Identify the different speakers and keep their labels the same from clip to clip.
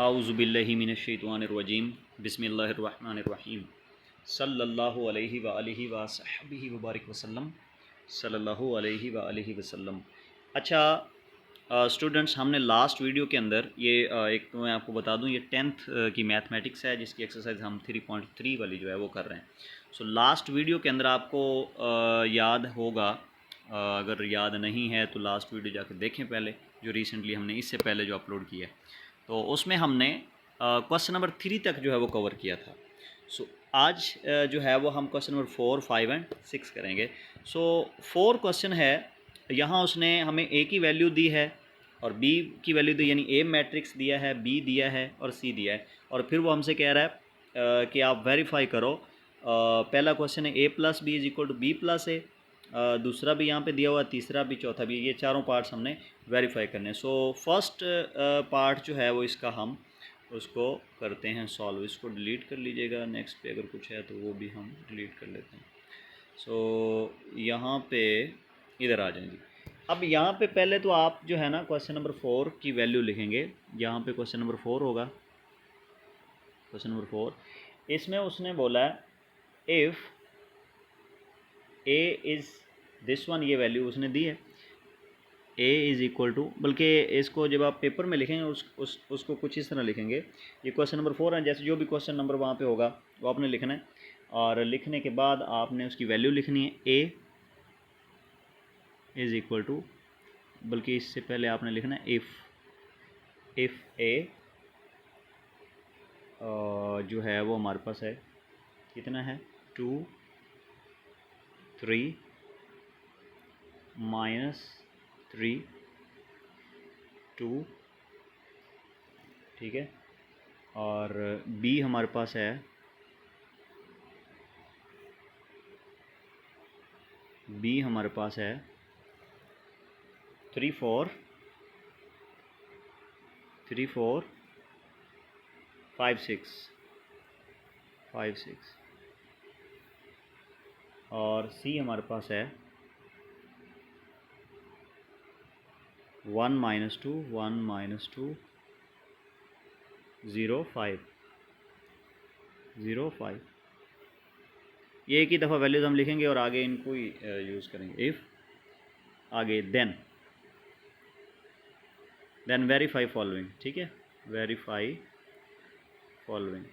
Speaker 1: आऊज़ुबिल्लाहि मिनश्शैतानिर्रजीम बिस्मिल्लाहिर्रहमानिर्रहीम सल्लल्लाहु अलैहि व आलिहि व सहबिहि व बारिक वसल्लम सल्लल्लाहु अलैहि व आलिहि वसल्लम। अच्छा स्टूडेंट्स, हमने लास्ट वीडियो के अंदर ये एक तो मैं आपको बता दूं, ये 10th की मैथमेटिक्स है जिसकी एक्सरसाइज हम 3.3 वाली जो है वो कर रहे हैं। सो लास्ट वीडियो के अंदर आपको याद होगा, अगर याद नहीं है तो लास्ट वीडियो जाकर देखें पहले, जो रिसेंटली हमने इससे पहले जो अपलोड किया है, तो उसमें हमने क्वेश्चन नंबर 3 तक जो है वो कवर किया था। सो आज जो है वो हम क्वेश्चन नंबर 4, 5 एंड 6 करेंगे। सो 4 क्वेश्चन है, यहाँ उसने हमें ए की वैल्यू दी है और बी की वैल्यू दी, यानी ए मैट्रिक्स दिया है, बी दिया है और सी दिया है, और फिर वो हमसे कह रहा है कि आप वेरीफाई करो। पहला क्वेश्चन है A plus B is equal to B plus A, दूसरा भी यहाँ पे दिया हुआ, तीसरा भी, चौथा भी, ये चारों पार्ट्स हमने वेरीफाई करने हैं। सो फर्स्ट पार्ट जो है वो इसका हम उसको करते हैं सॉल्व। इसको डिलीट कर लीजिएगा, नेक्स्ट पे अगर कुछ है तो वो भी हम डिलीट कर लेते हैं। सो यहाँ पे इधर आ जाएंगे। अब यहाँ पे पहले तो आप जो है ना क्वेश्चन नंबर 4 की वैल्यू लिखेंगे। यहाँ पे क्वेश्चन नंबर 4 होगा, क्वेश्चन नंबर 4। इसमें उसने बोला है if A is this one, ये वैल्यू उसने दी है, ए इज़ इक्वल टू, बल्कि इसको जब आप पेपर में लिखेंगे उसको कुछ इस तरह लिखेंगे। ये क्वेश्चन नंबर 4 है, जैसे जो भी क्वेश्चन नंबर वहाँ पे होगा वो आपने लिखना है, और लिखने के बाद आपने उसकी वैल्यू लिखनी है। ए इज़ इक्वल टू, बल्कि इससे पहले आपने लिखना है इफ़ ए जो है वो हमारे पास है, कितना है, 2 3 -3 2, ठीक है, और बी हमारे पास है हमारे पास है 3 4 5 6, और सी हमारे पास है 1 -2 0 5। ये एक ही दफ़ा वैल्यूज़ हम लिखेंगे और आगे इनको ही यूज़ करेंगे। इफ़, आगे देन वेरीफाई फॉलोइंग, ठीक है, वेरीफाई फॉलोइंग।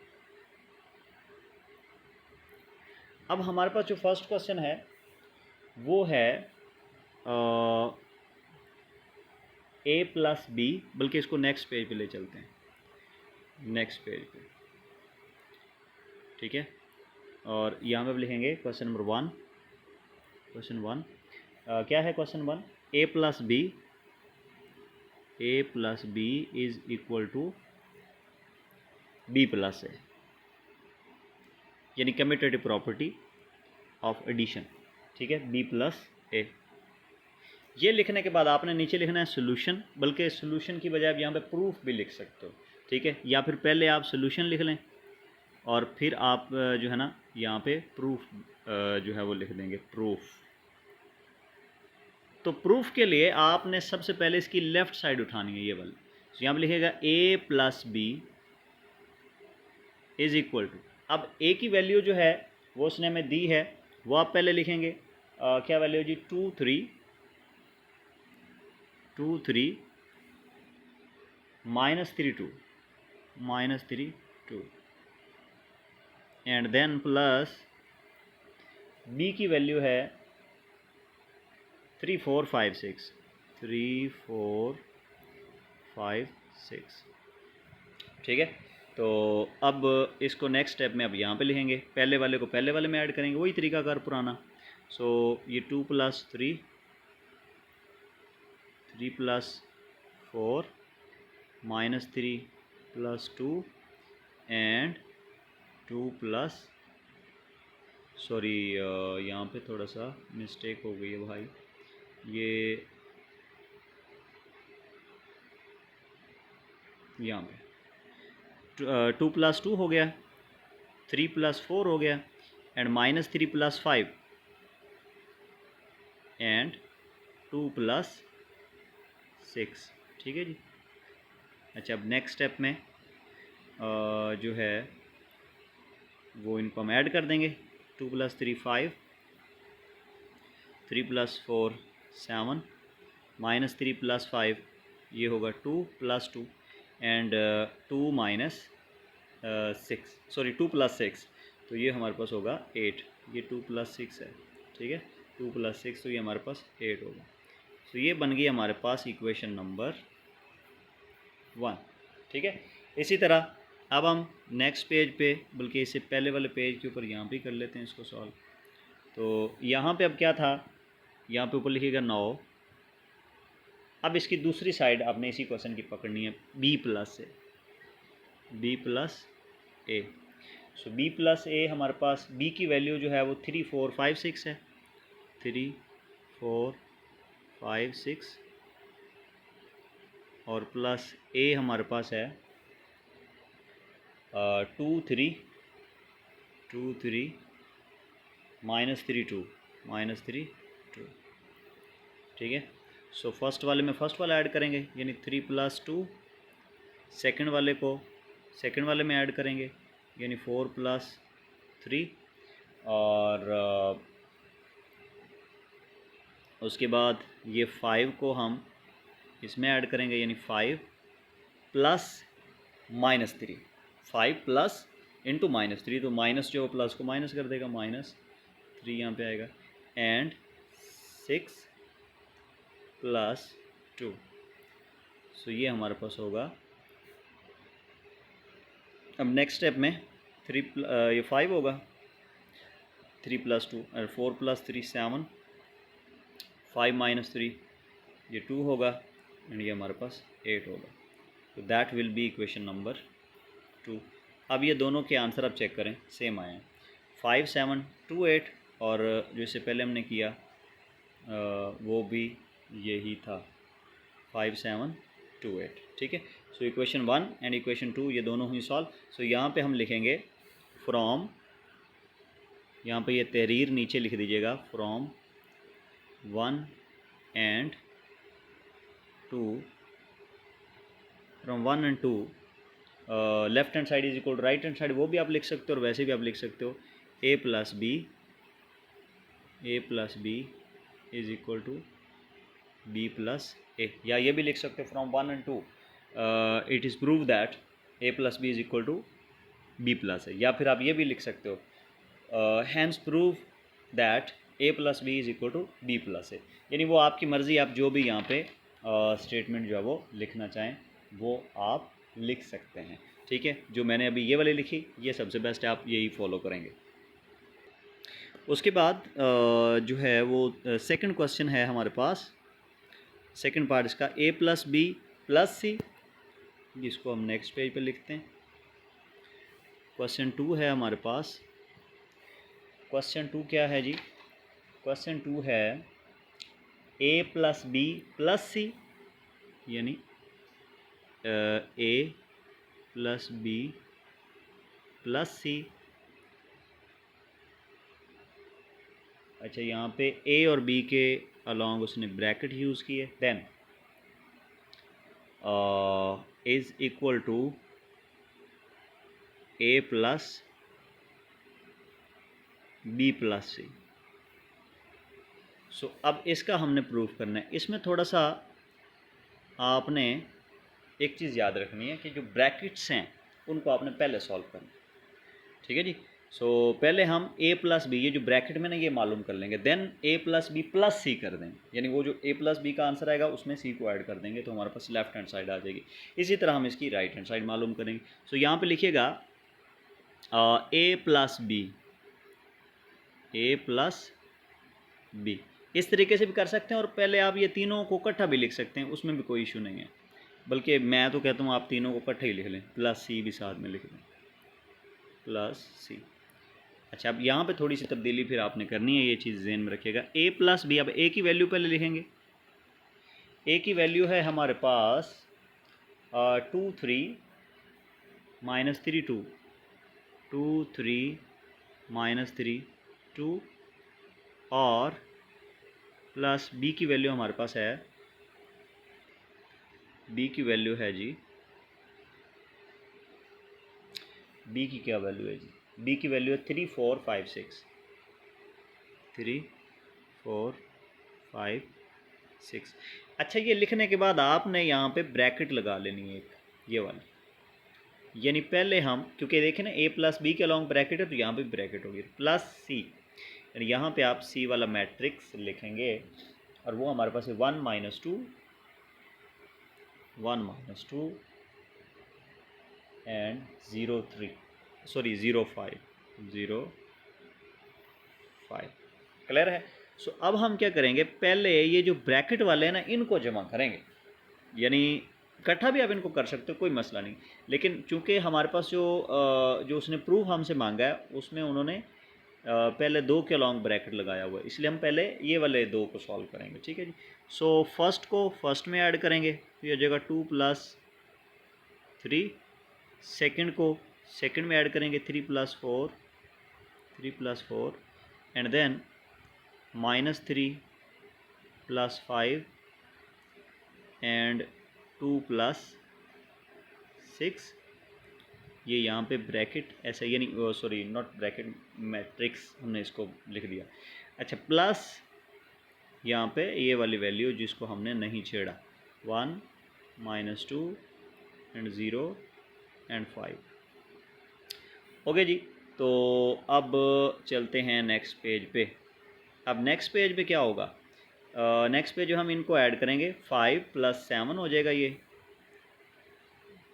Speaker 1: अब हमारे पास जो फर्स्ट क्वेश्चन है वो है ए प्लस बी, बल्कि इसको नेक्स्ट पेज पे ले चलते हैं, नेक्स्ट पेज पे, ठीक है, और यहाँ पे लिखेंगे क्वेश्चन नंबर 1। क्वेश्चन 1 क्या है? Question 1, A plus B is equal to B plus A, यानी कम्यूटेटिव प्रॉपर्टी ऑफ एडिशन, ठीक है, बी प्लस ए। ये लिखने के बाद आपने नीचे लिखना है सोल्यूशन, बल्कि सोल्यूशन की बजाय आप यहाँ पे प्रूफ भी लिख सकते हो, ठीक है, या फिर पहले आप सोल्यूशन लिख लें और फिर आप जो है ना यहाँ पे प्रूफ जो है वो लिख देंगे, प्रूफ। तो प्रूफ के लिए आपने सबसे पहले इसकी लेफ़्ट साइड उठानी है, ये वाली। तो यहाँ पे लिखेगा A plus B is equal to, अब ए की वैल्यू जो है वो उसने हमें दी है, वो आप पहले लिखेंगे। क्या वैल्यू जी? 2 3 -3 2 एंड देन प्लस बी की वैल्यू है 3 4 5 6, ठीक है। तो अब इसको नेक्स्ट स्टेप में अब यहाँ पे लिखेंगे, पहले वाले को पहले वाले में ऐड करेंगे, वही तरीकाकार पुराना। सो ये 2 + 3 + 4 -3 + 2 एंड 2 + सॉरी यहाँ पे थोड़ा सा मिस्टेक हो गई है भाई, ये यहाँ पे 2 + 2 हो गया, 3 + 4 हो गया, एंड -3 + 5 एंड 2 + 6, ठीक है जी। अच्छा, अब नेक्स्ट स्टेप में जो है वो इनको हम ऐड कर देंगे। 2 + 3 5, 3 + 4 7, -3 + 5 ये होगा 2 + 2 एंड 2 - 6, सॉरी 2 + 6, तो ये हमारे पास होगा 8। ये 2 + 6 है, ठीक है, 2 + 6, तो ये हमारे पास 8 होगा। तो ये बन गई हमारे पास इक्वेशन नंबर 1, ठीक है। इसी तरह अब हम नेक्स्ट पेज पे, बल्कि इससे पहले वाले पेज के ऊपर यहाँ पे कर लेते हैं इसको सॉल्व। तो यहाँ पे अब क्या था, यहाँ पे ऊपर लिखिएगा 9। अब इसकी दूसरी साइड आपने इसी क्वेश्चन की पकड़नी है, b + a, b + a। So b + a हमारे पास b की वैल्यू जो है वो 3 4 5 6 है, 3 4 5 6, और प्लस a हमारे पास है 2 3 2 3 -3 2 -3 2, ठीक है। सो फर्स्ट वाले में फर्स्ट वाला ऐड करेंगे, यानी 3 + 2, सेकंड वाले को सेकंड वाले में ऐड करेंगे, यानी 4 + 3, और उसके बाद ये 5 को हम इसमें ऐड करेंगे, यानी 5 + -3, 5 प्लस इंटू -3, तो माइनस जो प्लस को माइनस कर देगा, -3 यहाँ पे आएगा, एंड 6 + 2, सो ये हमारे पास होगा। अब नेक्स्ट स्टेप में ये 5 होगा, 3 + 2 और 4 + 3 7, 5 - 3 ये 2 होगा, एंड ये हमारे पास 8 होगा। तो that will be equation number 2। अब ये दोनों के आंसर आप चेक करें, सेम आए हैं, 5 7 2 8, और जो इससे पहले हमने किया वो भी यही था, 5 7 2 8, ठीक है। सो इक्वेशन 1 एंड इक्वेशन 2 ये दोनों हुई सॉल्व। सो यहाँ पे हम लिखेंगे फ्रॉम, यहाँ पे ये तहरीर नीचे लिख दीजिएगा, from 1 and 2, from 1 and 2, left hand side is equal to right hand side, वो भी आप लिख सकते हो और वैसे भी आप लिख सकते हो, a + b is equal to b + a, या ये भी लिख सकते हो from 1 and 2 it is prove that a + b is equal to b + a, या फिर आप ये भी लिख सकते हो hence prove that a + b is equal to b + a, यानी वो आपकी मर्ज़ी, आप जो भी यहाँ पे स्टेटमेंट जो है वो लिखना चाहें वो आप लिख सकते हैं, ठीक है। जो मैंने अभी ये वाली लिखी ये सबसे बेस्ट है, आप यही फॉलो करेंगे। उसके बाद जो है वो सेकंड क्वेश्चन है हमारे पास, सेकंड पार्ट इसका, a + b + c, जिसको हम नेक्स्ट पेज पे लिखते हैं। क्वेश्चन 2 है हमारे पास, क्वेश्चन 2 क्या है जी, क्वेश्चन 2 है a + b + c, यानी a + b + c। अच्छा, यहाँ पे a और b के अलॉन्ग उसने ब्रैकेट यूज़ किए, then is equal to a + b + c। So अब इसका हमने प्रूफ करना है। इसमें थोड़ा सा आपने एक चीज़ याद रखनी है कि जो ब्रैकेट्स हैं उनको आपने पहले सॉल्व करना है, ठीक है जी। सो पहले हम a + b, ये जो ब्रैकेट में ना ये मालूम कर लेंगे, देन a + b + c कर देंगे, यानी वो जो a + b का आंसर आएगा उसमें c को ऐड कर देंगे, तो हमारे पास लेफ्ट हैंड साइड आ जाएगी। इसी तरह हम इसकी राइट हैंड साइड मालूम करेंगे। सो यहाँ पे लिखिएगा a + b, a + b, इस तरीके से भी कर सकते हैं, और पहले आप ये तीनों को इकट्ठा भी लिख सकते हैं, उसमें भी कोई इशू नहीं है, बल्कि मैं तो कहता हूँ आप तीनों को इकट्ठे ही लिख लें, +c भी साथ में लिख लें, +c। अच्छा, अब यहाँ पे थोड़ी सी तब्दीली फिर आपने करनी है, ये चीज़ ज़हन में रखिएगा। a + b, अब a की वैल्यू पहले लिखेंगे। a की वैल्यू है हमारे पास 2 3 -3 2, 2 3 -3 2, और प्लस b की वैल्यू हमारे पास है, b की वैल्यू है जी बी की क्या वैल्यू है जी? बी की वैल्यू है 3 4 5 6, 3 4 5 6। अच्छा, ये लिखने के बाद आपने यहाँ पे ब्रैकेट लगा लेनी है एक, ये वाली, यानी पहले हम, क्योंकि देखें ना ए प्लस बी के अलॉन्ग ब्रैकेट है तो यहाँ पे ब्रैकेट होगी प्लस सी, यानी यहाँ पे आप सी वाला मैट्रिक्स लिखेंगे और वो हमारे पास है 1 -2 1 -2 एंड 0 3, सॉरी 0 5 0 5। क्लियर है? सो अब हम क्या करेंगे, पहले ये जो ब्रैकेट वाले हैं ना इनको जमा करेंगे, यानी इकट्ठा भी आप इनको कर सकते हो, कोई मसला नहीं। लेकिन चूंकि हमारे पास जो उसने प्रूफ हमसे मांगा है उसमें उन्होंने पहले 2 के अलॉन्ग ब्रैकेट लगाया हुआ है, इसलिए हम पहले ये वाले 2 को सॉल्व करेंगे। ठीक है जी। सो फर्स्ट को फर्स्ट में ऐड करेंगे तो ये हो जाएगा 2 + 3। सेकंड को सेकंड में ऐड करेंगे 3 + 4 एंड देन -3 + 5 एंड 2 + 6। ये यहाँ पे ब्रैकेट ऐसा, यानी सॉरी नॉट ब्रैकेट, मैट्रिक्स हमने इसको लिख दिया। अच्छा, प्लस यहाँ पे ये वाली वैल्यू जिसको हमने नहीं छेड़ा, 1 -2 एंड 0 एंड 5। ओके जी। तो अब चलते हैं नेक्स्ट पेज पे। अब नेक्स्ट पेज पे क्या होगा, नेक्स्ट पेज हम इनको ऐड करेंगे, 5 + 7 हो जाएगा, ये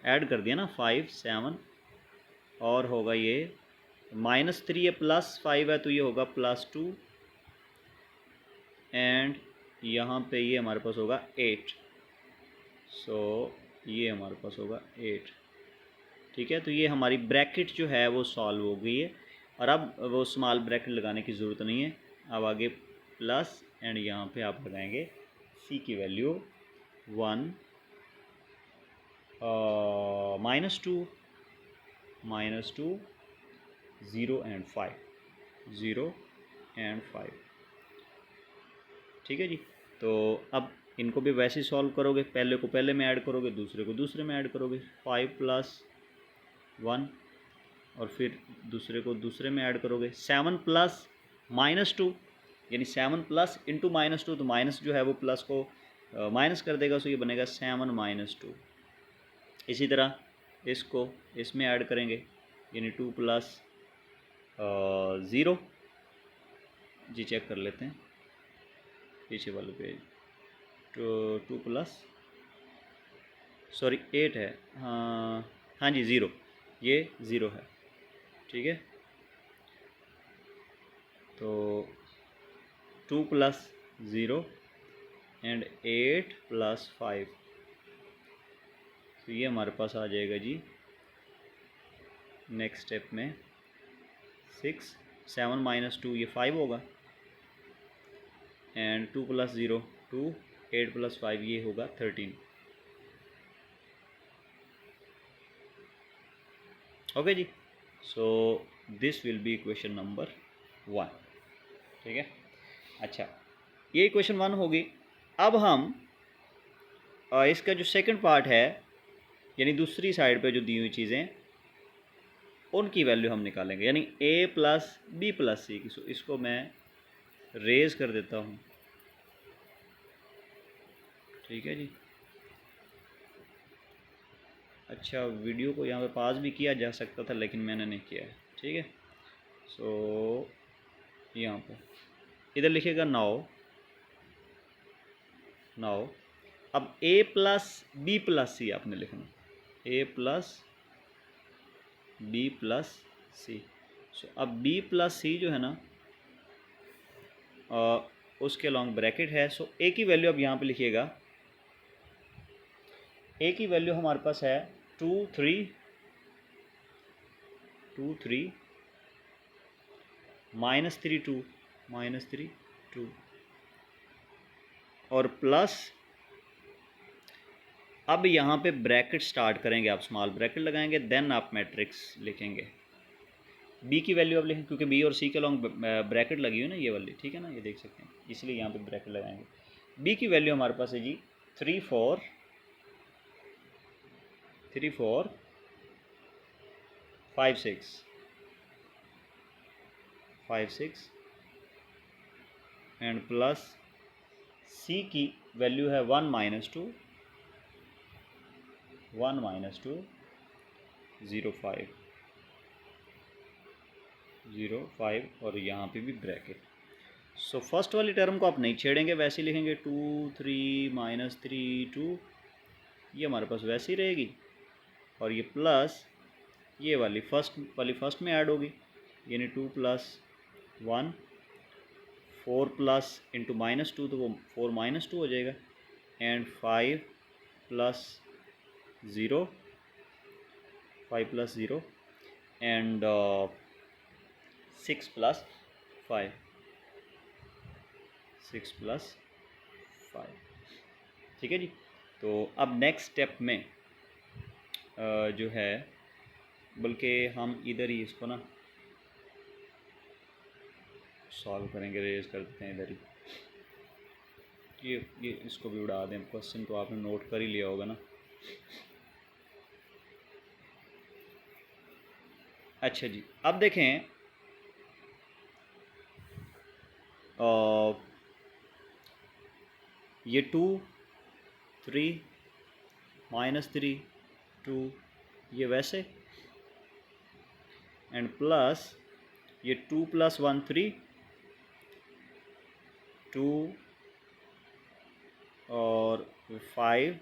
Speaker 1: ऐड कर दिया ना, 5 7 और होगा ये -3 है +5 है तो ये होगा +2 एंड यहाँ पे ये हमारे पास होगा 8। सो ये हमारे पास होगा 8। ठीक है, तो ये हमारी ब्रैकेट जो है वो सॉल्व हो गई है और अब वो स्मॉल ब्रैकेट लगाने की ज़रूरत नहीं है। अब आगे प्लस एंड यहाँ पे आप लगाएंगे सी की वैल्यू 1 -2 0 एंड 5 0 एंड 5। ठीक है जी। तो अब इनको भी वैसे ही सॉल्व करोगे, पहले को पहले में ऐड करोगे, दूसरे को दूसरे में ऐड करोगे, 5 + 1 और फिर दूसरे को दूसरे में ऐड करोगे, 7 + -2 यानी 7 प्लस इंटू -2, तो माइनस जो है वो प्लस को माइनस कर देगा, सो ये बनेगा 7 - 2। इसी तरह इसको इसमें ऐड करेंगे, यानी 2 + 0 जी, चेक कर लेते हैं पीछे वाले पेज, तो 2 + सॉरी 8 है, हाँ जी 0, ये 0 है। ठीक है, तो 2 + 0 एंड 8 + 5, तो ये हमारे पास आ जाएगा जी नेक्स्ट स्टेप में 6, 7 - 2 ये 5 होगा एंड 2 + 0 2, 8 + 5 ये होगा 13। ओके जी। So this will be equation number 1। ठीक है, अच्छा ये इक्वेशन 1 होगी। अब हम इसका जो सेकंड पार्ट है, यानी दूसरी साइड पे जो दी हुई चीज़ें उनकी वैल्यू हम निकालेंगे, यानी a + b + c। इसको मैं रेज कर देता हूँ। ठीक है जी। अच्छा, वीडियो को यहाँ पे पास भी किया जा सकता था लेकिन मैंने नहीं किया है। ठीक है, सो यहाँ पे इधर लिखेगा 9। अब a + b + c आपने लिखना, a + b + c। सो अब b + c जो है ना उसके लॉन्ग ब्रैकेट है। सो a की वैल्यू अब यहाँ पे लिखिएगा, a की वैल्यू हमारे पास है 2 3 -3 2 2 और प्लस, अब यहाँ पे ब्रैकेट स्टार्ट करेंगे, आप स्मॉल ब्रैकेट लगाएंगे, देन आप मैट्रिक्स लिखेंगे। b की वैल्यू अब लिखें, क्योंकि b और c के लॉन्ग ब्रैकेट लगी हुई ना ये वाली, ठीक है ना, ये देख सकते हैं, इसलिए यहाँ पे ब्रैकेट लगाएंगे। b की वैल्यू हमारे पास है जी 3 4 5 6 5 6 एंड प्लस सी की वैल्यू है 1 -2 1 -2 0 5 0 5 और यहाँ पे भी ब्रैकेट। सो फर्स्ट वाली टर्म को आप नहीं छेड़ेंगे, वैसे ही लिखेंगे 2 3 -3 2, ये हमारे पास वैसे ही रहेगी और ये प्लस ये वाली फर्स्ट में ऐड होगी, यानी 2 + 1 4 प्लस इंटू -2 तो वो 4 -2 हो जाएगा एंड 5 + 0 5 + 0 एंड 6 + 5 6 + 5। ठीक है जी। तो अब नेक्स्ट स्टेप में जो है, बल्कि हम इधर ही इसको ना सॉल्व करेंगे, रेज कर देते हैं इधर ही, ये इसको भी उड़ा दें। क्वेश्चन तो आपने नोट कर ही लिया होगा ना। अच्छा जी, अब देखें ये 2 3 -3 2 ये वैसे एंड प्लस ये 2 + 1 3 2 और 5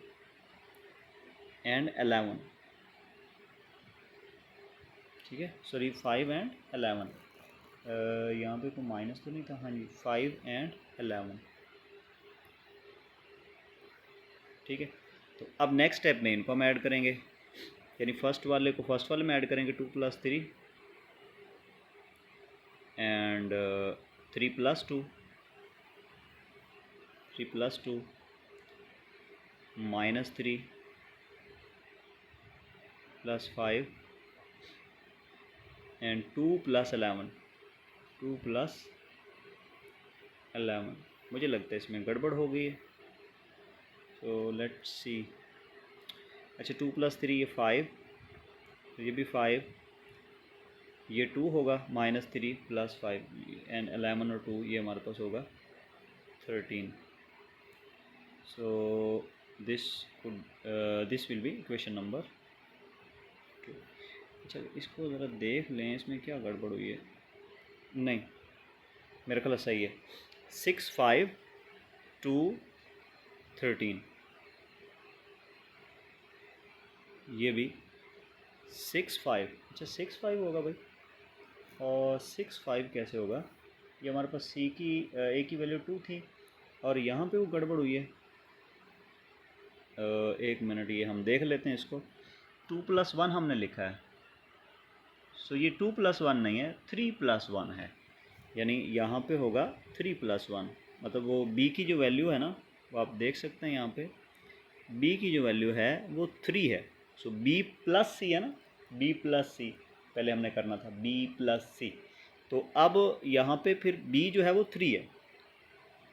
Speaker 1: एंड 11। ठीक है, सॉरी 5 एंड 11, यहाँ पे कोई माइनस तो नहीं था, हाँ जी 5 एंड 11। ठीक है, तो अब नेक्स्ट स्टेप में इनको हम ऐड करेंगे, यानी फर्स्ट वाले को फर्स्ट वाले में ऐड करेंगे 2 + 3 एंड 3 + 2 -3 + 5 एंड 2 + 11 2 + 11। मुझे लगता है इसमें गड़बड़ हो गई है, तो लेट्स सी। अच्छा 2 + 3 ये 5, ये भी 5, ये 2 होगा -3 + 5 एंड 11 और 2 ये हमारे पास होगा 13। सो this will be equation number 2। अच्छा इसको ज़रा देख लें, इसमें क्या गड़बड़ हुई है। नहीं, मेरा ख्याल सही है। 6 5 2 13, ये भी 6 5। अच्छा 6 5 होगा भाई, और 6 5 कैसे होगा? ये हमारे पास सी की ए की वैल्यू 2 थी और यहाँ पे वो गड़बड़ हुई है। एक मिनट, ये हम देख लेते हैं इसको। 2 + 1 हमने लिखा है, सो ये 2 + 1 नहीं है, 3 + 1 है, यानी यहाँ पे होगा 3 + 1। मतलब वो b की जो वैल्यू है ना, वो आप देख सकते हैं यहाँ पे b की जो वैल्यू है वो 3 है। सो b + c है ना, b + c पहले हमने करना था, b + c। तो अब यहाँ पे फिर b जो है वो 3 है,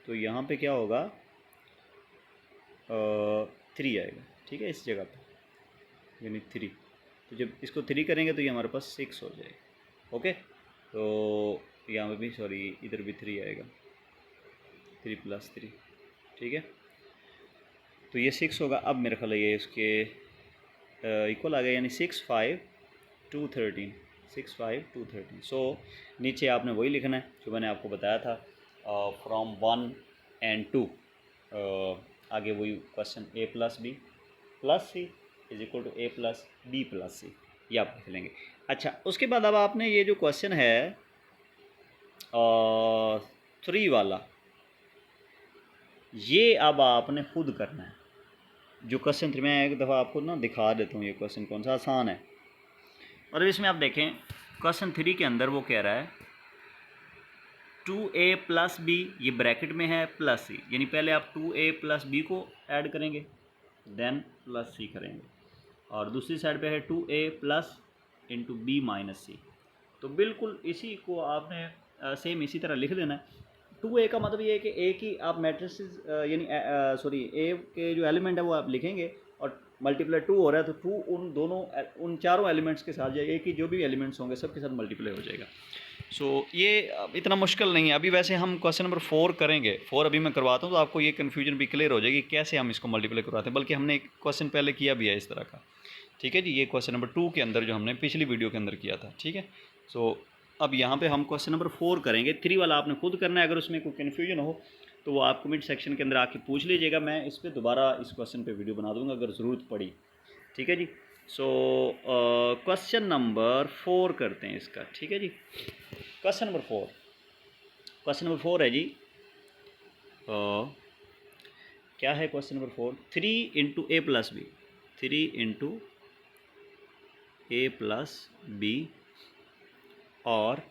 Speaker 1: तो यहाँ पे क्या होगा 3 आएगा। ठीक है, इस जगह पे यानी 3। तो जब इसको 3 करेंगे तो ये हमारे पास 6 हो जाएगा। ओके, तो यहाँ पे भी सॉरी इधर भी 3 आएगा, 3 + 3। ठीक है, तो ये 6 होगा। अब मेरे ख्याल ये इसके इक्वल आ गया, यानी 6 5 2 13 6 5 2 13। सो नीचे आपने वही लिखना है जो मैंने आपको बताया था, फ्रॉम 1 एंड 2, आगे वही question a + b + c = a + b + c, ये आप लिख लेंगे। अच्छा, उसके बाद अब आपने ये जो क्वेश्चन है 3 वाला, ये अब आपने खुद करना है। जो क्वेश्चन 3, मैं एक दफ़ा आपको ना दिखा देता हूँ ये क्वेश्चन कौन सा आसान है। और इसमें आप देखें क्वेश्चन 3 के अंदर वो कह रहा है 2a + b, ये ब्रैकेट में है प्लस c, यानी पहले आप 2a + b को ऐड करेंगे देन +c करेंगे, और दूसरी साइड पे है 2a + b - c। तो बिल्कुल इसी को आपने सेम इसी तरह लिख देना है। 2a का मतलब ये है कि a की आप मैट्रिसेस यानी सॉरी a के जो एलिमेंट है वो आप लिखेंगे और मल्टीप्लाई 2 हो रहा है तो 2 उन दोनों उन चारों एलिमेंट्स के साथ जाएगा कि जो भी एलिमेंट्स होंगे सब के साथ मल्टीप्लाई हो जाएगा। सो ये इतना मुश्किल नहीं है। अभी वैसे हम क्वेश्चन नंबर 4 करेंगे, 4 अभी मैं करवाता हूँ तो आपको ये कन्फ्यूजन भी क्लियर हो जाएगी कैसे हम इसको मल्टीप्लाई करवाते हैं, बल्कि हमने एक क्वेश्चन पहले किया भी है इस तरह का। ठीक है जी, ये क्वेश्चन नंबर 2 के अंदर जो हमने पिछली वीडियो के अंदर किया था। ठीक है, सो अब यहाँ पे हम क्वेश्चन नंबर 4 करेंगे। 3 वाला आपने खुद करना है, अगर उसमें कोई कन्फ्यूजन हो तो वो आप कमेंट सेक्शन के अंदर आके पूछ लीजिएगा, मैं इस पर दोबारा इस क्वेश्चन पे वीडियो बना दूंगा अगर ज़रूरत पड़ी। ठीक है जी, सो क्वेश्चन नंबर 4 करते हैं इसका। ठीक है जी, क्वेश्चन नंबर 4 है जी, क्या है क्वेश्चन नंबर 4? 3 इंटू ए प्लस बी, 3 इंटू ए प्लस बी और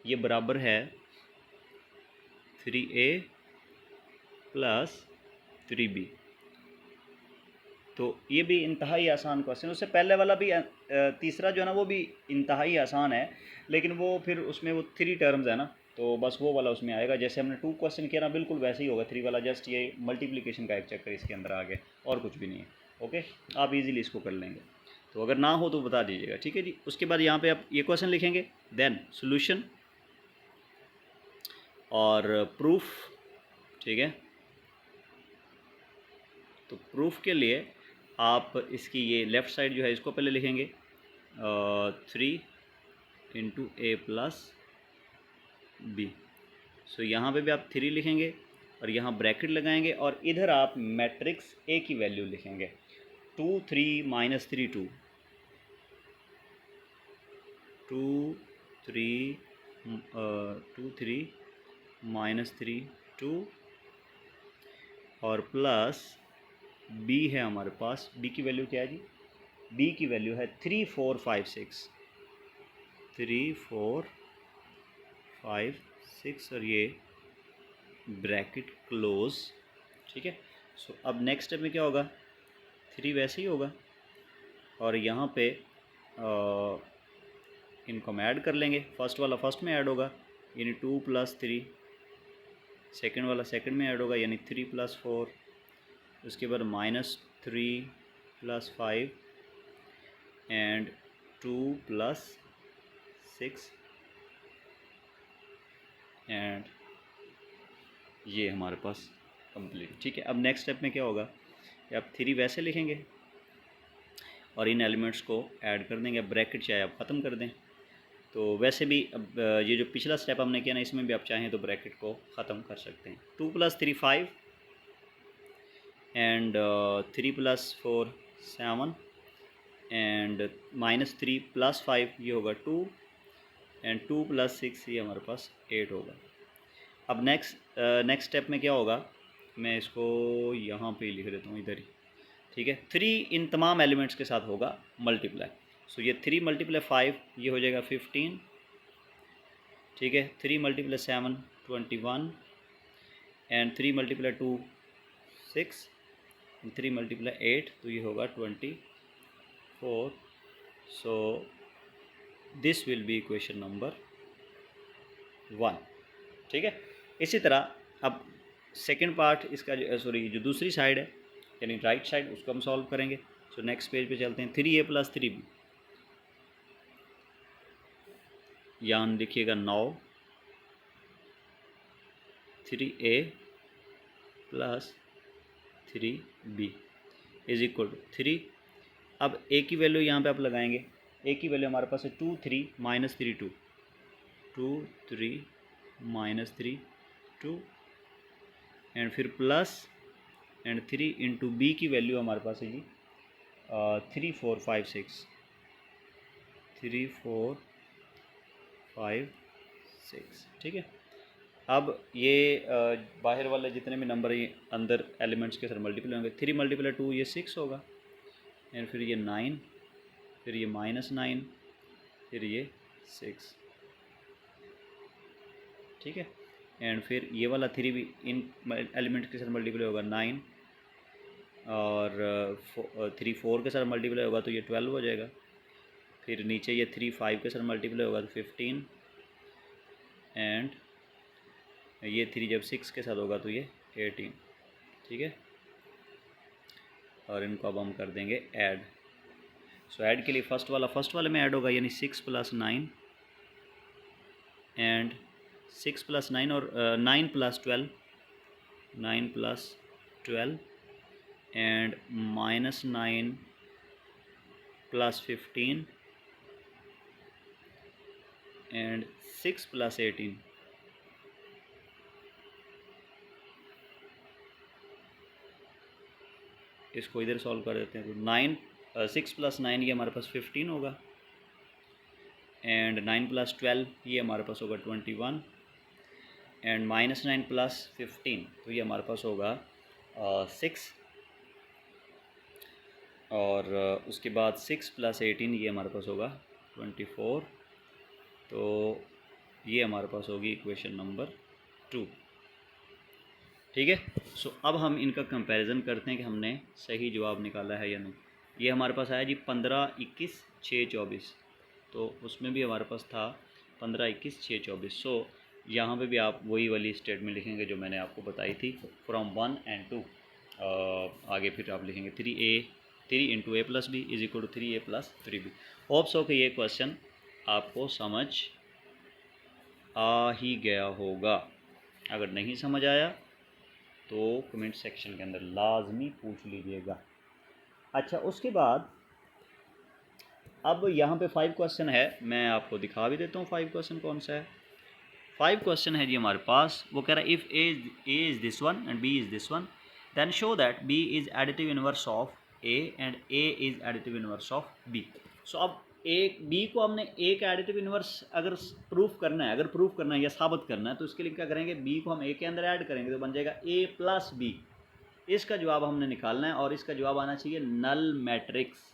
Speaker 1: ये बराबर है 3a प्लस 3b। तो ये भी इंतहाई आसान क्वेश्चन, उससे पहले वाला भी तीसरा जो है ना वो भी इंतहाई आसान है, लेकिन वो फिर उसमें वो 3 टर्म्स है ना, तो बस वो वाला उसमें आएगा। जैसे हमने 2 क्वेश्चन किया ना बिल्कुल वैसे ही होगा 3 वाला, जस्ट ये मल्टीप्लिकेशन का एक चक्कर इसके अंदर आ गया और कुछ भी नहीं है। ओके, आप इजीली इसको कर लेंगे, तो अगर ना हो तो बता दीजिएगा। ठीक है जी, उसके बाद यहाँ पे आप ये क्वेश्चन लिखेंगे, देन सोल्यूशन और प्रूफ। ठीक है, तो प्रूफ के लिए आप इसकी ये लेफ़्ट साइड जो है इसको पहले लिखेंगे 3 इंटू ए प्लस बी। सो यहाँ पे भी आप 3 लिखेंगे और यहाँ ब्रैकेट लगाएंगे और इधर आप मैट्रिक्स ए की वैल्यू लिखेंगे 2 3 माइनस 3 2 2 3 2 3 माइनस 3 2 और प्लस b है हमारे पास। b की वैल्यू क्या है जी? b की वैल्यू है 3 4 5 6 3 4 5 6 और ये ब्रैकेट क्लोज। ठीक है, सो अब नेक्स्ट स्टेप में क्या होगा? 3 वैसे ही होगा और यहाँ पे इनको हम ऐड कर लेंगे। फर्स्ट वाला फर्स्ट में ऐड होगा यानी 2 प्लस 3, सेकेंड वाला सेकेंड में ऐड होगा यानी 3 प्लस 4, उसके बाद -3 प्लस 5 एंड 2 प्लस 6 एंड ये हमारे पास कंप्लीट। ठीक है, अब नेक्स्ट स्टेप में क्या होगा? आप 3 वैसे लिखेंगे और इन एलिमेंट्स को ऐड कर देंगे। अब ब्रैकेट चाहे आप ख़त्म कर दें, तो वैसे भी अब ये जो पिछला स्टेप हमने किया ना इसमें भी आप चाहें तो ब्रैकेट को ख़त्म कर सकते हैं। 2 plus 3 5 and 3 plus 4 7 and -3 plus 5 ये होगा 2 एंड 2 प्लस 6 ये हमारे पास 8 होगा। अब नेक्स्ट स्टेप में क्या होगा? मैं इसको यहाँ पे लिख देता हूँ इधर ही। ठीक है, 3 इन तमाम एलिमेंट्स के साथ होगा मल्टीप्लाई। सो ये 3 × 5 ये हो जाएगा 15। ठीक है, 3 × 7 21 एंड 3 × 2 6 एंड 3 × 8 तो ये होगा 24। सो this will be equation number 1। ठीक है, इसी तरह अब सेकंड पार्ट इसका जो दूसरी साइड है यानी राइट साइड उसको हम सॉल्व करेंगे। सो नेक्स्ट पेज पे चलते हैं। 3a प्लस 3b, यहाँ लिखिएगा 9 3a plus 3b is equal to 3। अब a की वैल्यू यहाँ पे आप लगाएंगे। a की वैल्यू हमारे पास है 2 3 माइनस 3 2 2 3 माइनस 3 2 एंड फिर प्लस एंड 3 इंटू बी की वैल्यू हमारे पास है जी 3 4 5 6 3 4 5 6। ठीक है, अब ये बाहर वाले जितने भी नंबर ये अंदर एलिमेंट्स के साथ मल्टीप्लाई होंगे। 3 × 2 ये 6 होगा एंड फिर ये 9, फिर ये -9, फिर ये 6। ठीक है, एंड फिर ये वाला 3 भी इन एलिमेंट्स के साथ मल्टीप्लाई होगा 9 और 3 4 के साथ मल्टीप्लाई होगा तो ये 12 हो जाएगा। फिर नीचे ये 3 5 के साथ मल्टीप्लाई होगा तो 15 एंड ये 3 जब 6 के साथ होगा तो ये 18। ठीक है, और इनको अब हम कर देंगे ऐड। सो ऐड के लिए फर्स्ट वाले में ऐड होगा, यानी 6 + 9 एंड 6 + 9 और 9 + 12, 9 + 12 एंड -9 + 15 एंड 6 + 18। इसको इधर सॉल्व कर देते हैं तो 6 + 9 ये हमारे पास 15 होगा एंड 9 + 12 ये हमारे पास होगा 21 एंड -9 + 15 तो ये हमारे पास होगा 6 और उसके बाद 6 + 18 ये हमारे पास होगा 24। तो ये हमारे पास होगी इक्वेशन नंबर 2। ठीक है। सो अब हम इनका कंपैरिजन करते हैं कि हमने सही जवाब निकाला है या नहीं। ये हमारे पास आया जी 15, 21, 6, 24। तो उसमें भी हमारे पास था 15, 21, 6, 24। सो यहाँ पे भी आप वही वाली स्टेटमेंट लिखेंगे जो मैंने आपको बताई थी, फ्रॉम 1 एंड 2। आगे फिर आप लिखेंगे 3 × a + b = 3a + 3b। Hopes हो कि ये क्वेश्चन आपको समझ आ ही गया होगा। अगर नहीं समझ आया तो कमेंट सेक्शन के अंदर लाजमी पूछ लीजिएगा। अच्छा, उसके बाद अब यहाँ पे 5 क्वेश्चन है, मैं आपको दिखा भी देता हूँ 5 क्वेश्चन कौन सा है। 5 क्वेश्चन है जी हमारे पास। वो कह रहा है if A is this one and B is this one then show that B is additive inverse of A and A is additive inverse of B. So अब एक बी को हमने ए का एडिटिव इनवर्स अगर प्रूफ करना है या साबित करना है तो इसके लिए क्या करेंगे, बी को हम ए के अंदर ऐड करेंगे तो बन जाएगा ए + बी। इसका जवाब हमने निकालना है और इसका जवाब आना चाहिए नल मैट्रिक्स,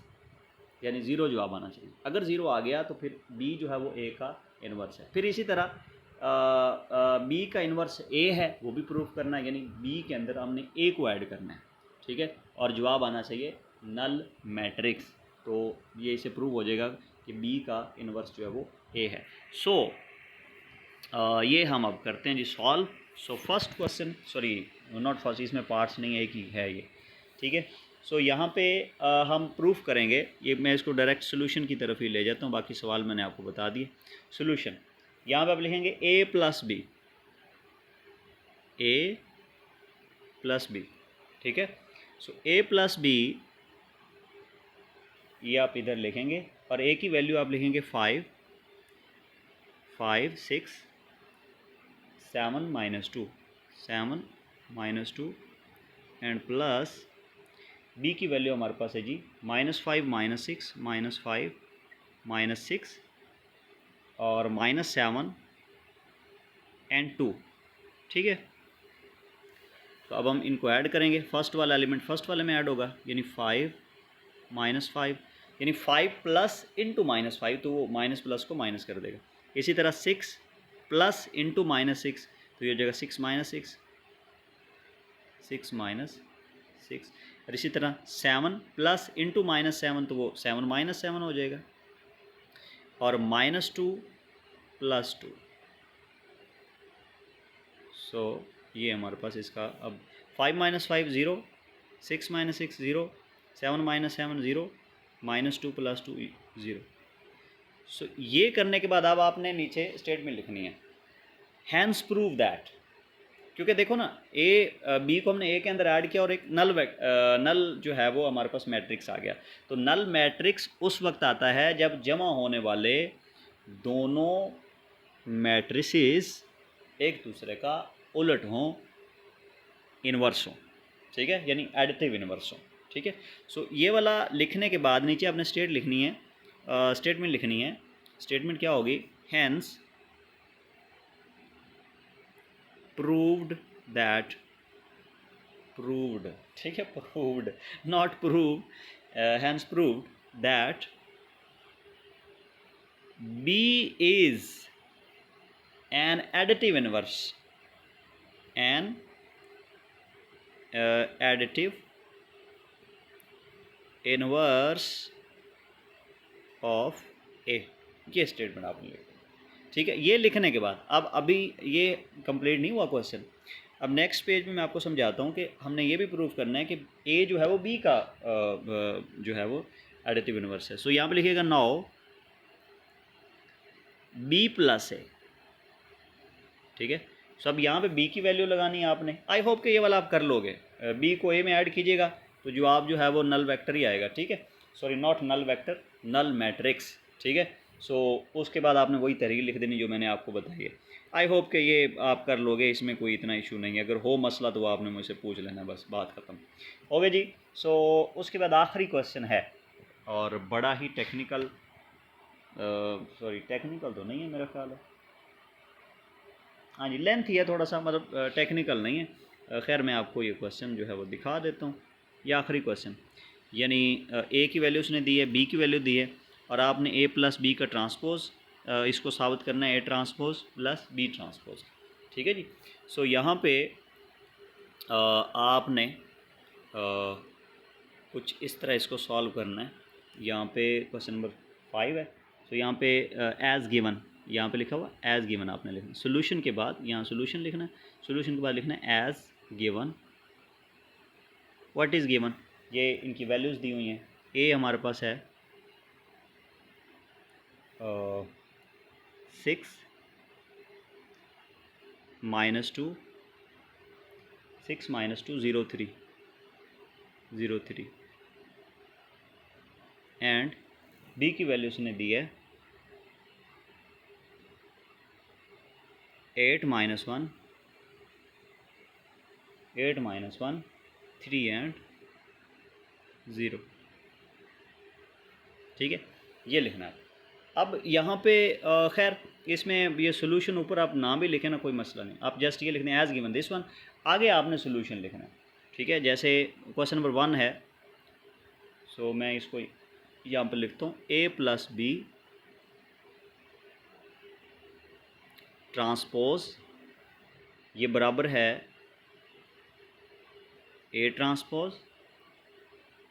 Speaker 1: यानी 0 जवाब आना चाहिए। अगर 0 आ गया तो फिर बी जो है वो ए का इन्वर्स है। फिर इसी तरह बी का इन्वर्स ए है वो भी प्रूफ करना है, यानी बी के अंदर हमने ए को ऐड करना है। ठीक है, और जवाब आना चाहिए नल मैट्रिक्स। तो ये इसे प्रूव हो जाएगा कि बी का इन्वर्स जो है वो ए है। सो ये हम अब करते हैं जी solve. So first question, sorry not first, इसमें पार्ट्स नहीं है, एक ही है ये। ठीक है। सो यहाँ पे हम प्रूफ करेंगे, ये मैं इसको डायरेक्ट सोल्यूशन की तरफ ही ले जाता हूँ, बाकी सवाल मैंने आपको बता दिए। सोल्यूशन यहाँ पे आप लिखेंगे a + b, a + b। ठीक है। सो a + b ये आप इधर लिखेंगे और a की वैल्यू आप लिखेंगे 5, 5, 6, 7 - 2, 7 - 2 एंड प्लस b की वैल्यू हमारे पास है जी -5, -6, -5, -6 और -7 एंड 2। ठीक है। तो अब हम इनको ऐड करेंगे। फर्स्ट वाला एलिमेंट फर्स्ट वाले में ऐड होगा, यानी 5 -5, यानी 5 प्लस इंटू -5, तो वो माइनस प्लस को माइनस कर देगा। इसी तरह 6 प्लस इंटू -6, तो ये हो जाएगा 6 - 6, 6 - 6। और इसी तरह 7 प्लस इंटू -7, तो वो 7 - 7 हो जाएगा। और -2 + 2। सो ये हमारे पास इसका अब 5 - 5 0, 6 - 6 0, 7 - 7 0, -2 + 2 0। सो ये करने के बाद अब आपने नीचे स्टेटमेंट लिखनी है, हैंस प्रूव दैट। क्योंकि देखो ना, बी को हमने ए के अंदर ऐड किया और एक नल जो है वो हमारे पास मैट्रिक्स आ गया। तो नल मैट्रिक्स उस वक्त आता है जब जमा होने वाले दोनों मैट्रिसेस एक दूसरे का उलट हों, इन्वर्स हों। ठीक है, यानी एडिटिव इन्वर्स हों। ठीक है। सो ये वाला लिखने के बाद नीचे आपने स्टेटमेंट लिखनी है। स्टेटमेंट क्या होगी, हैंस प्रूव्ड दैट, प्रूव्ड, ठीक है, proved not prove, hence proved that B is an additive inverse, an additive inverse of A. ये स्टेटमेंट आपने लिखा। ठीक है। ये लिखने के बाद अब अभी ये कंप्लीट नहीं हुआ क्वेश्चन। अब नेक्स्ट पेज में मैं आपको समझाता हूँ कि हमने ये भी प्रूव करना है कि ए जो है वो बी का जो है वो एडिटिव इनवर्स है। सो यहाँ पे लिखिएगा नाउ बी प्लस ए, ठीक है। सो अब यहाँ पे बी की वैल्यू लगानी है आपने। आई होप कि ये वाला आप कर लोगे। बी को ए में ऐड कीजिएगा तो जवाब जो है वो नल वेक्टर ही आएगा, ठीक है। Sorry not null vector, null matrix, ठीक है। सो उसके बाद आपने वही तहरीर लिख देनी जो मैंने आपको बताई है। आई होप कि ये आप कर लोगे, इसमें कोई इतना इशू नहीं है। अगर हो मसला तो आपने मुझसे पूछ लेना, बस बात ख़त्म। ओके जी। सो उसके बाद आखिरी क्वेश्चन है और बड़ा ही टेक्निकल, सॉरी टेक्निकल तो नहीं है मेरा ख्याल है, हाँ जी लेंथ ही है थोड़ा सा, मतलब टेक्निकल नहीं है। खैर मैं आपको ये क्वेश्चन जो है वो दिखा देता हूँ। ये आखिरी क्वेश्चन, यानी ए की वैल्यू उसने दी है, बी की वैल्यू दी है और आपने ए प्लस बी का ट्रांसपोज इसको साबित करना है, A transpose plus B transpose, ठीक है जी। सो यहाँ पे आपने कुछ इस तरह इसको सॉल्व करना है। यहाँ पे क्वेश्चन नंबर 5 है। तो यहाँ पे एज़ गिवन, यहाँ पे लिखा हुआ एज़ गिवन आपने लिखना है। सोल्यूशन के बाद यहाँ सोल्यूशन लिखना है, सोल्यूशन के बाद लिखना है as given. What is given, ये इनकी वैल्यूज़ दी हुई हैं। ए हमारे पास है 6 -2 6 -2 0 3 0 3 एंड बी की वैल्यू उसने दी है 8 -1 8 -1 3 एंड 0, ठीक है। ये लिखना है। अब यहाँ पे खैर इसमें ये सोल्यूशन ऊपर आप ना भी लिखें ना, कोई मसला नहीं, आप जस्ट ये लिखना है एज गिवन दिस वन, आगे आपने सोल्यूशन लिखना है, ठीक है। जैसे क्वेश्चन नंबर 1 है, सो मैं इसको यहाँ पर लिखता हूँ ए प्लस बी ट्रांसपोज, ये बराबर है A transpose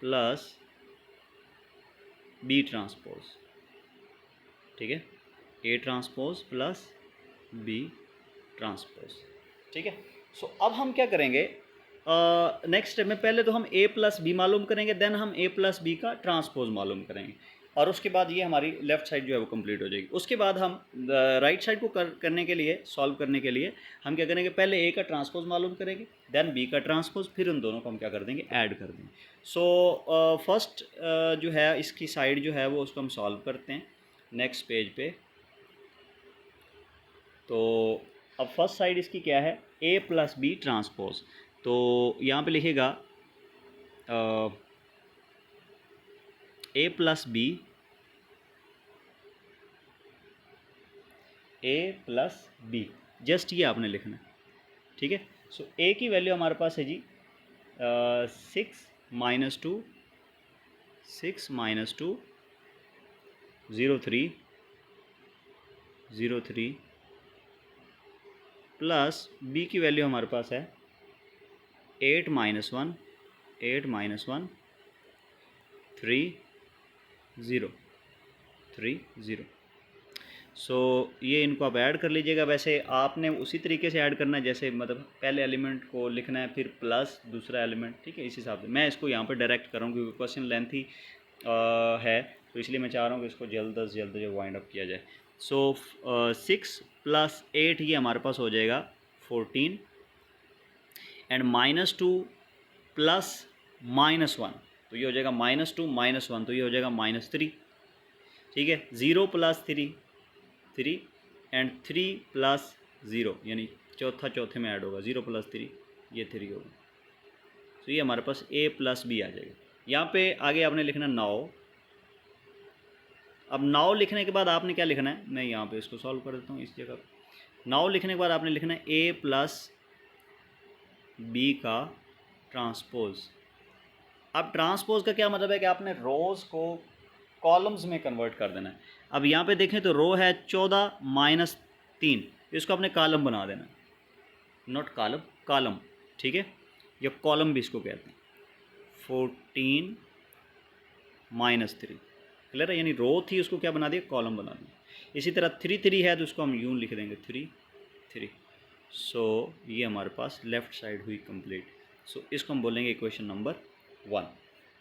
Speaker 1: plus B transpose, ठीक है। A transpose plus B transpose, ठीक है। सो अब हम क्या करेंगे, नेक्स्ट स्टेप में पहले तो हम ए प्लस बी मालूम करेंगे, देन हम ए प्लस बी का ट्रांसपोज मालूम करेंगे और उसके बाद ये हमारी लेफ़्ट साइड जो है वो कंप्लीट हो जाएगी। उसके बाद हम राइट साइड को करने के लिए, सॉल्व करने के लिए हम क्या करेंगे, पहले ए का ट्रांसपोज मालूम करेंगे, देन बी का ट्रांसपोज, फिर उन दोनों को हम क्या कर देंगे, ऐड कर देंगे। सो फर्स्ट जो है इसकी साइड जो है वो उसको हम सॉल्व करते हैं नेक्स्ट पेज पे। तो अब फर्स्ट साइड इसकी क्या है, ए प्लस बी ट्रांसपोज। तो यहाँ पे लिखेगा A plus B, A plus B, just ये आपने लिखना है, ठीक है। सो ए की वैल्यू हमारे पास है जी 6 -2 6 -2 0 3 0 3 प्लस बी की वैल्यू हमारे पास है 8 -1 8 -1 3 0 3 0। सो ये इनको आप ऐड कर लीजिएगा। वैसे आपने उसी तरीके से ऐड करना है जैसे मतलब पहले एलिमेंट को लिखना है फिर प्लस दूसरा एलिमेंट, ठीक है। इस हिसाब से मैं इसको यहाँ पे डायरेक्ट कर रहा हूँ क्योंकि क्वेश्चन लेंथी है, तो इसलिए मैं चाह रहा हूँ कि इसको जल्द से जल्द जो वाइंड अप किया जाए। सो 6 + 8 ये हमारे पास हो जाएगा 14 एंड -2 प्लस -1 तो ये हो जाएगा -2 -1 तो ये हो जाएगा -3, ठीक है। 0 + 3 3 एंड 3 + 0 यानी चौथा चौथे में ऐड होगा, 0 + 3 ये 3 होगा। तो ये हमारे पास a + b आ जाएगा। यहाँ पे आगे आपने लिखना 9। अब 9 लिखने के बाद आपने क्या लिखना है, मैं यहाँ पे इसको सॉल्व कर देता हूँ इस जगह। 9 लिखने के बाद आपने लिखना है a + b का ट्रांसपोज। अब ट्रांसपोज का क्या मतलब है कि आपने रोज़ को कॉलम्स में कन्वर्ट कर देना है। अब यहाँ पे देखें तो रो है 14 - 3, इसको आपने कॉलम बना देना, नॉट कॉलम, कॉलम, ठीक है, या कॉलम भी इसको कहते हैं। 14 - 3 क्लियर है, यानी रो थी उसको क्या बना दिया, कॉलम बना दिया। इसी तरह 3 3 है तो उसको हम यूँ लिख देंगे 3 3। सो ये हमारे पास लेफ़्ट साइड हुई कंप्लीट। सो इसको हम बोलेंगे इक्वेशन नंबर 1,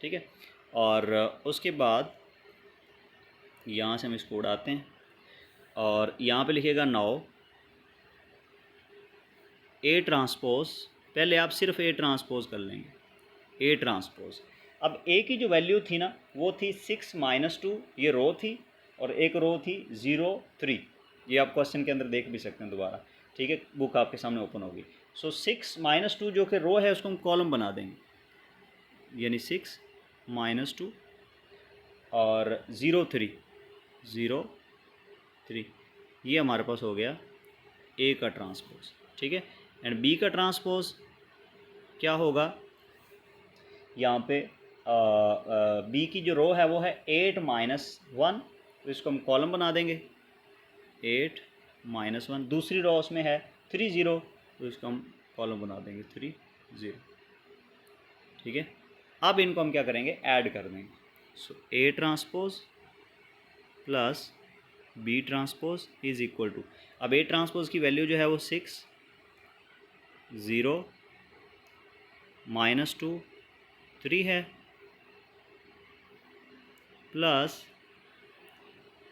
Speaker 1: ठीक है। और उसके बाद यहाँ से हम इसको उड़ाते हैं और यहाँ पे लिखिएगा नाउ ए ट्रांसपोज, पहले आप सिर्फ ए ट्रांसपोज कर लेंगे, ए ट्रांसपोज। अब ए की जो वैल्यू थी ना वो थी 6 - 2, ये रो थी, और एक रो थी 0 3, ये आप क्वेश्चन के अंदर देख भी सकते हैं दोबारा, ठीक है, बुक आपके सामने ओपन होगी। सो 6 - 2 जो कि रो है उसको हम कॉलम बना देंगे, यानी 6 - 2 और 0 3, ये हमारे पास हो गया ए का ट्रांसपोज, ठीक है। एंड बी का ट्रांसपोज क्या होगा, यहाँ पे बी की जो रो है वो है 8 - 1, तो इसको हम कॉलम बना देंगे, 8 - 1। दूसरी रो उसमें है 3 0, तो इसको हम कॉलम बना देंगे 3 0, ठीक है। अब इनको हम क्या करेंगे, ऐड कर देंगे। So A transpose plus B transpose is equal to, अब ए ट्रांसपोज की वैल्यू जो है वो 6 0 - 2 3 है, प्लस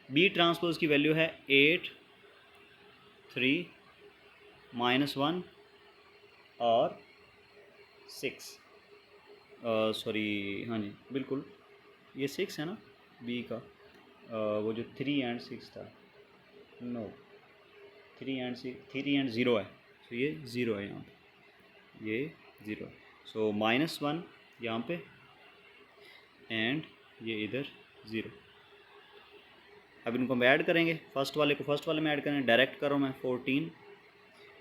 Speaker 1: बी ट्रांसपोज की वैल्यू है 8 3 -1 और 6, सॉरी हाँ जी बिल्कुल ये 6 है ना बी का, वो जो 3 and 6 था, नो 3 and 0 है, तो ये 0 है यहाँ पे, ये 0 है। सो -1 यहाँ पे एंड ये इधर 0। अब इनको हम ऐड करेंगे, फर्स्ट वाले को फर्स्ट वाले में ऐड करेंगे, डायरेक्ट करो मैं 14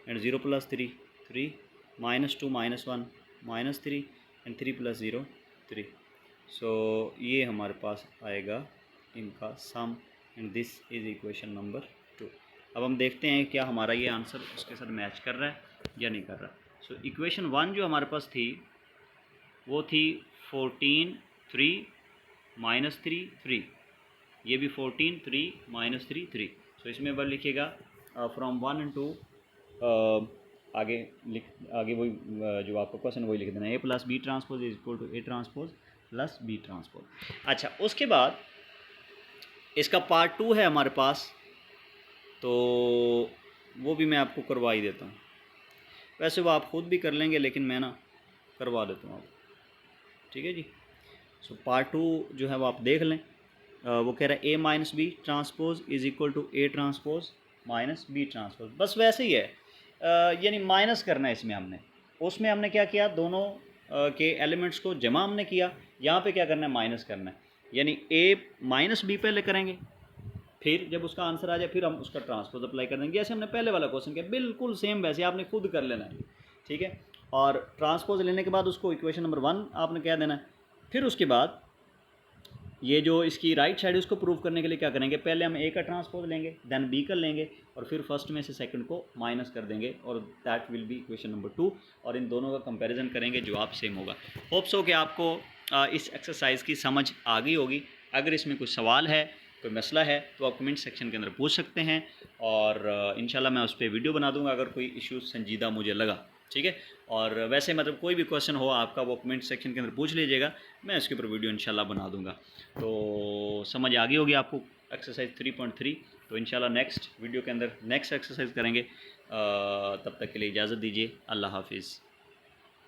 Speaker 1: एंड 0 + 3 3 -2 -1 -3 एंड 3 + 0 3। सो ये हमारे पास आएगा इनका sum and this is equation number 2। अब हम देखते हैं क्या हमारा ये आंसर उसके साथ मैच कर रहा है या नहीं कर रहा। सो इक्वेशन 1 जो हमारे पास थी वो थी 14 3 -3 3, ये भी 14 3 -3 3। सो इसमें बार लिखिएगा फ्रॉम 1 and 2, आगे वही जो आपका क्वेश्चन वही लिख देना, A plus B transpose is equal to A transpose plus B transpose. अच्छा, उसके बाद इसका पार्ट 2 है हमारे पास, तो वो भी मैं आपको करवा ही देता हूँ। वैसे वो आप खुद भी कर लेंगे लेकिन मैं ना करवा देता हूँ आपको, ठीक है जी। सो पार्ट 2 जो है वो आप देख लें, वो कह रहा है A - B transpose is equal to A transpose minus B transpose, बस वैसे ही है, यानी माइनस करना है इसमें हमने, उसमें हमने क्या किया, दोनों के एलिमेंट्स को जमा हमने किया, यहाँ पे क्या करना है, माइनस करना है, यानी ए - बी पहले करेंगे, फिर जब उसका आंसर आ जाए फिर हम उसका ट्रांसपोज अप्लाई कर देंगे, जैसे हमने पहले वाला क्वेश्चन किया, बिल्कुल सेम वैसे आपने खुद कर लेना है, ठीक है। और ट्रांसपोज लेने के बाद उसको इक्वेशन नंबर 1 आपने कह देना है। फिर उसके बाद ये जो इसकी राइट साइड है उसको प्रूव करने के लिए क्या करेंगे, पहले हम ए का ट्रांसपोज लेंगे, देन बी का लेंगे, और फिर फर्स्ट में से सेकंड को माइनस कर देंगे, और that will be equation number 2, और इन दोनों का कंपैरिजन करेंगे, जवाब सेम होगा। होप्स हो कि आपको इस एक्सरसाइज की समझ आ गई होगी। अगर इसमें कुछ सवाल है, कोई मसला है, तो आप कमेंट सेक्शन के अंदर पूछ सकते हैं, और इंशाल्लाह मैं उस पर वीडियो बना दूंगा अगर कोई इशू संजीदा मुझे लगा, ठीक है। और वैसे मतलब कोई भी क्वेश्चन हो आपका, वो कमेंट सेक्शन के अंदर पूछ लीजिएगा, मैं उसके ऊपर वीडियो इंशाल्लाह बना दूंगा। तो समझ आ गई होगी आपको एक्सरसाइज 3.3। तो इंशाल्लाह नेक्स्ट वीडियो के अंदर नेक्स्ट एक्सरसाइज करेंगे। तब तक के लिए इजाज़त दीजिए, अल्लाह हाफिज़।